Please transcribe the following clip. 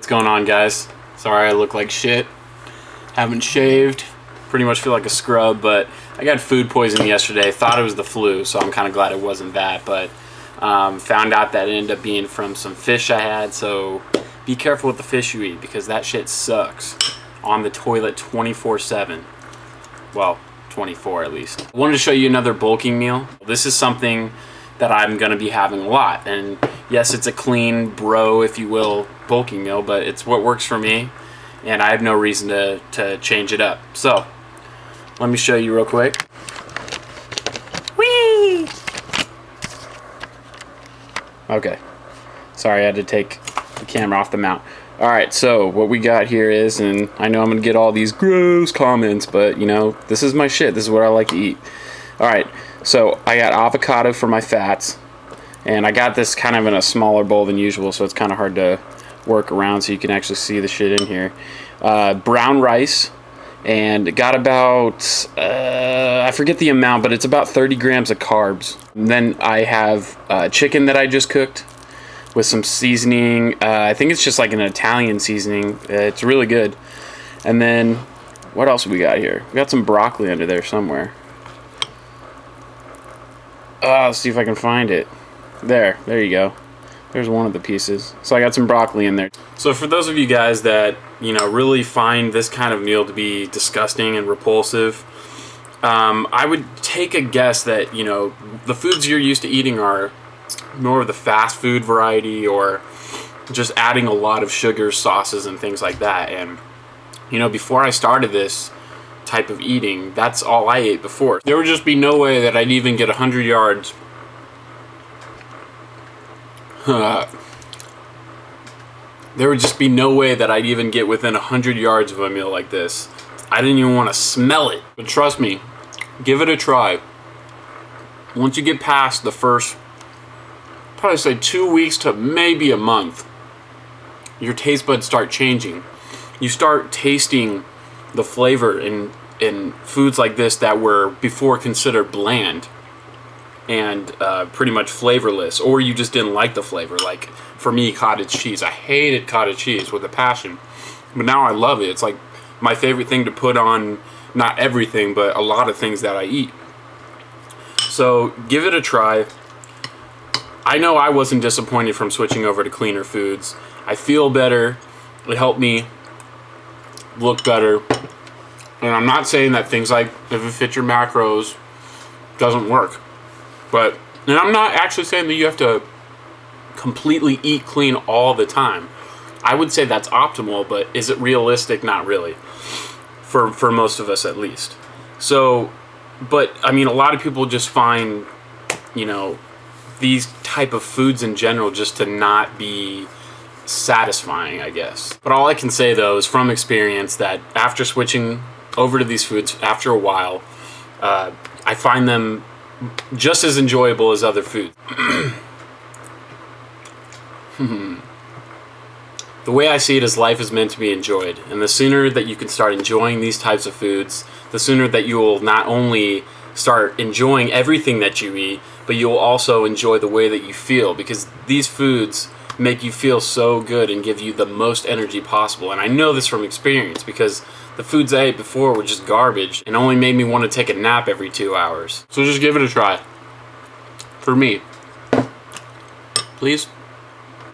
What's going on, guys? Sorry I look like shit. Haven't shaved. Pretty much feel like a scrub, but I got food poisoning yesterday. Thought it was the flu, so I'm kind of glad it wasn't that, but found out that it ended up being from some fish I had, so be careful with the fish you eat because that shit sucks. On the toilet 24/7. Well, 24 at least. I wanted to show you another bulking meal. This is something that I'm gonna be having a lot, and yes, it's a clean bro, if you will, bulking meal, but it's what works for me, and I have no reason to change it up. So, let me show you real quick. Whee! Okay. Sorry, I had to take the camera off the mount. Alright, so what we got here is, and I know I'm gonna get all these gross comments, but you know, this is my shit. This is what I like to eat. Alright, so I got avocado for my fats, and I got this kind of in a smaller bowl than usual, so it's kind of hard to work around so you can actually see the shit in here. Brown rice, and got about, I forget the amount, but it's about 30 grams of carbs. And then I have chicken that I just cooked with some seasoning. I think it's just like an Italian seasoning. It's really good. And then, what else we got here? We got some broccoli under there somewhere. Let's see if I can find it. There you go. There's one of the pieces. So I got some broccoli in there. So for those of you guys that, you know, really find this kind of meal to be disgusting and repulsive, I would take a guess that, you know, the foods you're used to eating are more of the fast food variety, or just adding a lot of sugar, sauces, and things like that. And, you know, before I started this type of eating, that's all I ate before. There would just be no way that I'd even get 100 yards. There would just be no way that I'd even get within 100 yards of a meal like this. I didn't even want to smell it. But trust me, give it a try. Once you get past the first, probably say 2 weeks to maybe a month, your taste buds start changing. You start tasting the flavor in foods like this that were before considered bland and pretty much flavorless, or you just didn't like the flavor. Like for me, cottage cheese. I hated cottage cheese with a passion, but now I love it. It's like my favorite thing to put on, not everything, but a lot of things that I eat. So give it a try. I know I wasn't disappointed from switching over to cleaner foods. I feel better. It helped me look better. And I'm not saying that things like if it fits your macros doesn't work. But, and I'm not actually saying that you have to completely eat clean all the time. I would say that's optimal, but is it realistic? Not really. For most of us at least. So, but I mean, a lot of people just find, you know, these type of foods in general just to not be satisfying, I guess. But all I can say though is from experience that after switching over to these foods after a while, I find them just as enjoyable as other foods. The way I see it is life is meant to be enjoyed, and the sooner that you can start enjoying these types of foods, the sooner that you will not only start enjoying everything that you eat, but you'll also enjoy the way that you feel, because these foods make you feel so good and give you the most energy possible. And I know this from experience because the foods I ate before were just garbage and only made me want to take a nap every 2 hours. So just give it a try. For me. Please.